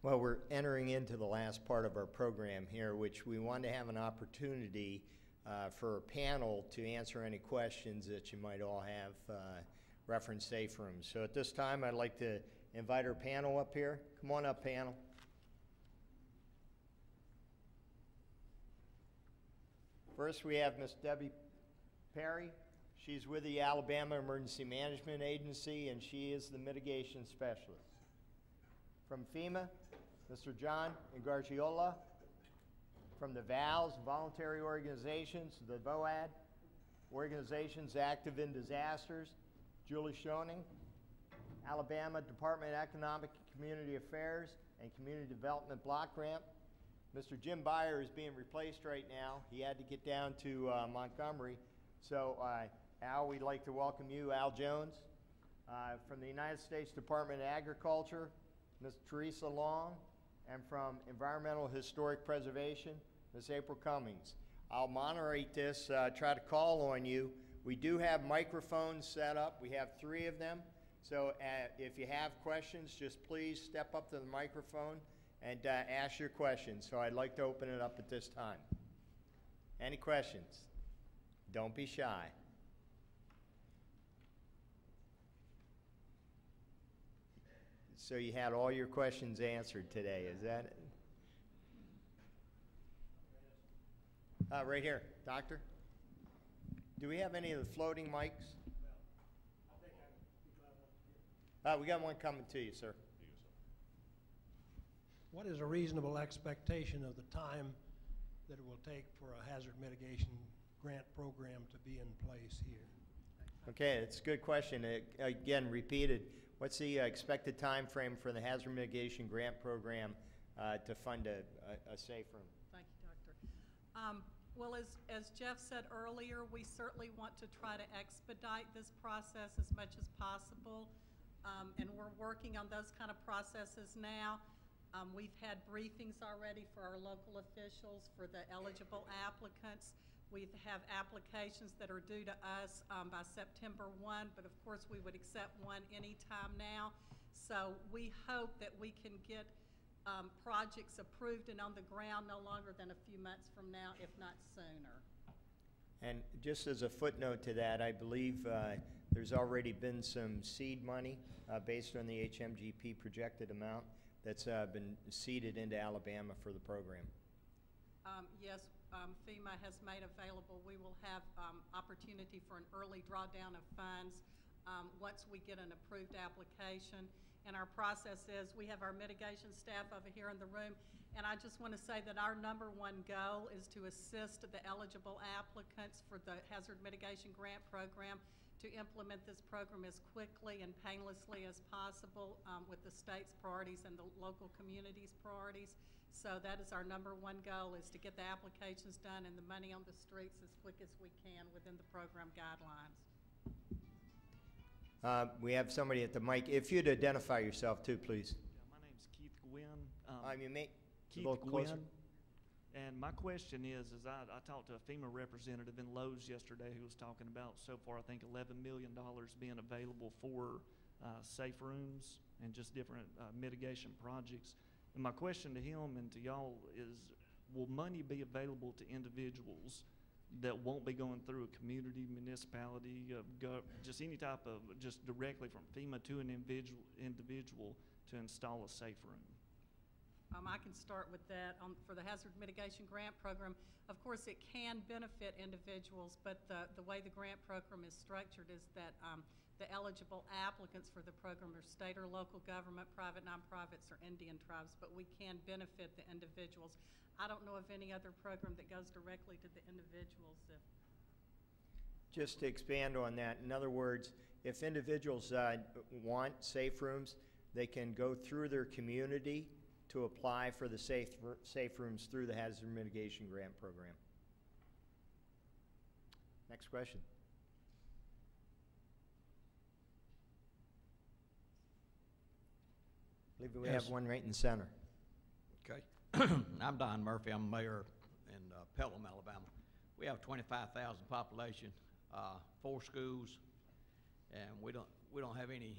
Well, we're entering into the last part of our program here, which we want to have an opportunity for a panel to answer any questions that you might all have reference safe rooms. So at this time, I'd like to invite our panel up here. Come on up, panel. First, we have Miss Debbie Perry. She's with the Alabama Emergency Management Agency, and she is the mitigation specialist. From FEMA, Mr. John Ingargiola. From the VALS, Voluntary Organizations, the VOAD, Organizations Active in Disasters, Julie Schoening. Alabama Department of Economic and Community Affairs and Community Development Block Grant. Mr. Jim Beyer is being replaced right now. He had to get down to Montgomery. So Al, we'd like to welcome you, Al Jones. From the United States Department of Agriculture, Ms. Teresa Long. And from Environmental Historic Preservation, Ms. April Cummings. I'll moderate this, try to call on you. We do have microphones set up. We have 3 of them. So if you have questions, just please step up to the microphone and ask your questions. So I'd like to open it up at this time. Any questions? Don't be shy. So you had all your questions answered today, is that it? Right here, doctor. Do we have any of the floating mics? We got one coming to you, sir. What is a reasonable expectation of the time that it will take for a hazard mitigation grant program to be in place here? Okay, it's a good question. Again, repeated. What's the expected time frame for the hazard mitigation grant program to fund a safe room? Thank you, Doctor. Well, as Jeff said earlier, we certainly want to try to expedite this process as much as possible, and we're working on those kind of processes now. We've had briefings already for our local officials, for the eligible applicants. We have applications that are due to us by September 1, but of course we would accept one anytime now. So we hope that we can get projects approved and on the ground no longer than a few months from now, if not sooner. And just as a footnote to that, I believe there's already been some seed money based on the HMGP projected amount that's been seeded into Alabama for the program. Yes, FEMA has made available. We will have opportunity for an early drawdown of funds once we get an approved application. And our process is, we have our mitigation staff over here in the room, and I just want to say that our #1 goal is to assist the eligible applicants for the Hazard Mitigation Grant Program to implement this program as quickly and painlessly as possible with the state's priorities and the local community's priorities. So that is our #1 goal, is to get the applications done and the money on the streets as quick as we can within the program guidelines. We have somebody at the mic. If you'd identify yourself too, please. Yeah, my name's Keith Gwynn. You may Keith a little closer. Gwynn. And my question is I talked to a FEMA representative in Lowe's yesterday who was talking about so far I think $11 million being available for safe rooms and just different mitigation projects. And my question to him and to y'all is, will money be available to individuals that won't be going through a community, municipality, just any type of, just directly from FEMA to an individual to install a safe room? I can start with that. For the Hazard Mitigation Grant Program, of course it can benefit individuals, but the way the grant program is structured is that the eligible applicants for the program are state or local government, private nonprofits, or Indian tribes, but we can benefit the individuals. I don't know of any other program that goes directly to the individuals. Just to expand on that, in other words, if individuals want safe rooms, they can go through their community to apply for the safe rooms through the Hazard Mitigation Grant Program. Next question. I believe we have one right in the center. Okay. I'm Don Murphy. I'm mayor in Pelham, Alabama. We have 25,000 population, 4 schools, and we don't have any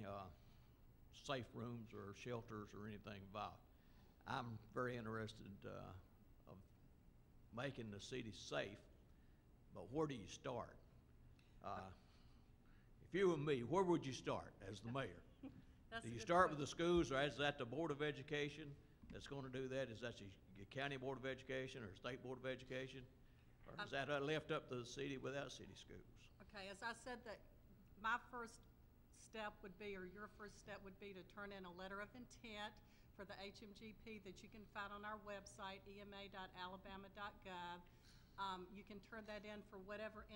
safe rooms or shelters or anything involved. I'm very interested of making the city safe, but where do you start? If you were me, where would you start as the mayor? That's Do a you good start with question. the schools, or is that the Board of Education that's going to do that? Is that the County Board of Education or State Board of Education? Or is that left up to the city without city schools? Okay, as I said, that my first step would be, or your first step would be to turn in a letter of intent for the HMGP that you can find on our website, ema.alabama.gov. You can turn that in for whatever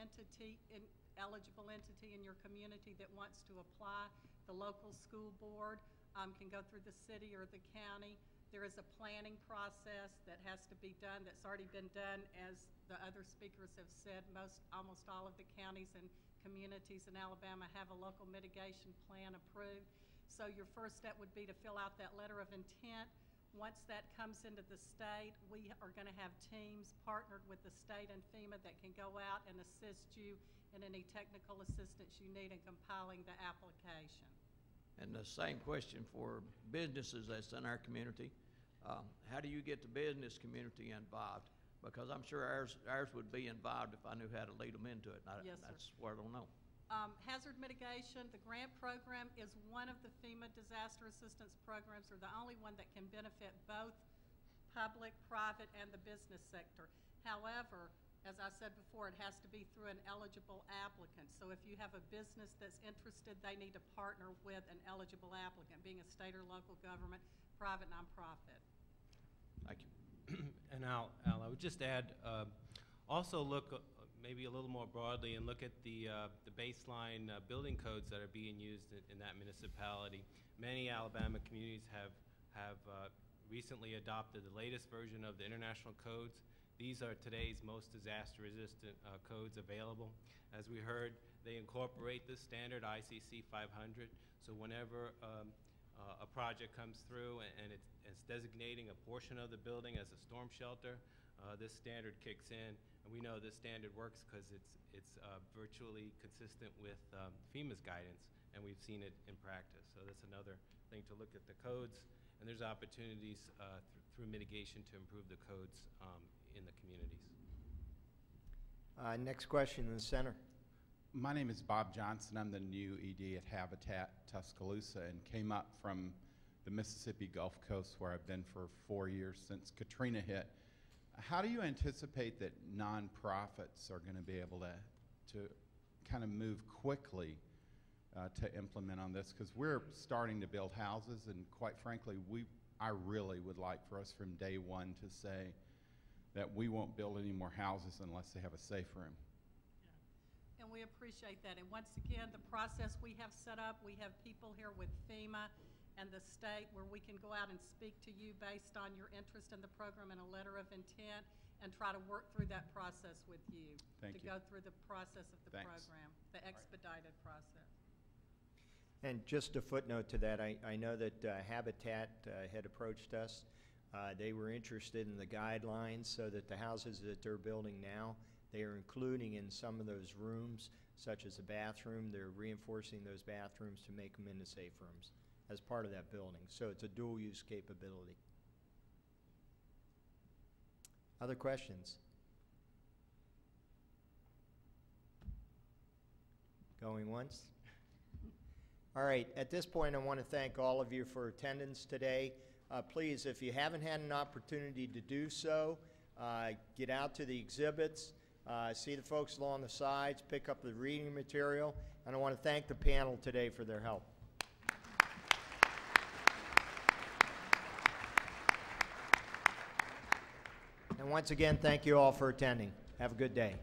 eligible entity in your community that wants to apply. The local school board can go through the city or the county. There is a planning process that has to be done, that's already been done. As the other speakers have said, almost all of the counties and communities in Alabama have a local mitigation plan approved. So your first step would be to fill out that letter of intent. Once that comes into the state, we are going to have teams partnered with the state and FEMA that can go out and assist you in any technical assistance you need in compiling the application. And the same question for businesses that's in our community. How do you get the business community involved? Because I'm sure ours would be involved if I knew how to lead them into it. Yes, sir. That's what I don't know. Hazard mitigation, the grant program is one of the FEMA disaster assistance programs, or the only one that can benefit both public, private, and the business sector. However, as I said before, it has to be through an eligible applicant. So if you have a business that's interested, they need to partner with an eligible applicant, being a state or local government, private, nonprofit. Thank you. And Al, I would just add, also look maybe a little more broadly and look at the baseline building codes that are being used in that municipality. Many Alabama communities have recently adopted the latest version of the international codes. These are today's most disaster-resistant codes available. As we heard, they incorporate the standard ICC 500. So whenever a project comes through and it's designating a portion of the building as a storm shelter, this standard kicks in. And we know this standard works because it's virtually consistent with FEMA's guidance, and we've seen it in practice. So that's another thing to look at the codes, and there's opportunities through mitigation to improve the codes in the communities. Next question in the center. My name is Bob Johnson. I'm the new ED at Habitat Tuscaloosa and came up from the Mississippi Gulf Coast, where I've been for 4 years since Katrina hit. How do you anticipate that nonprofits are going to be able to kind of move quickly to implement on this? Because we're starting to build houses, and quite frankly, I really would like for us from day one to say that we won't build any more houses unless they have a safe room. And we appreciate that. And once again, the process we have set up, we have people here with FEMA and the state where we can go out and speak to you based on your interest in the program and a letter of intent, and try to work through that process with you. Thank you. Go through the process of the Thanks. program, the expedited process. And just a footnote to that, I know that Habitat had approached us. They were interested in the guidelines so that the houses that they're building now, they are including in some of those rooms, such as a bathroom. They're reinforcing those bathrooms to make them into safe rooms as part of that building. So it's a dual use capability. Other questions? Going once? All right, at this point I want to thank all of you for attendance today. Please, if you haven't had an opportunity to do so, get out to the exhibits, see the folks along the sides, pick up the reading material, and I want to thank the panel today for their help. And once again, thank you all for attending. Have a good day.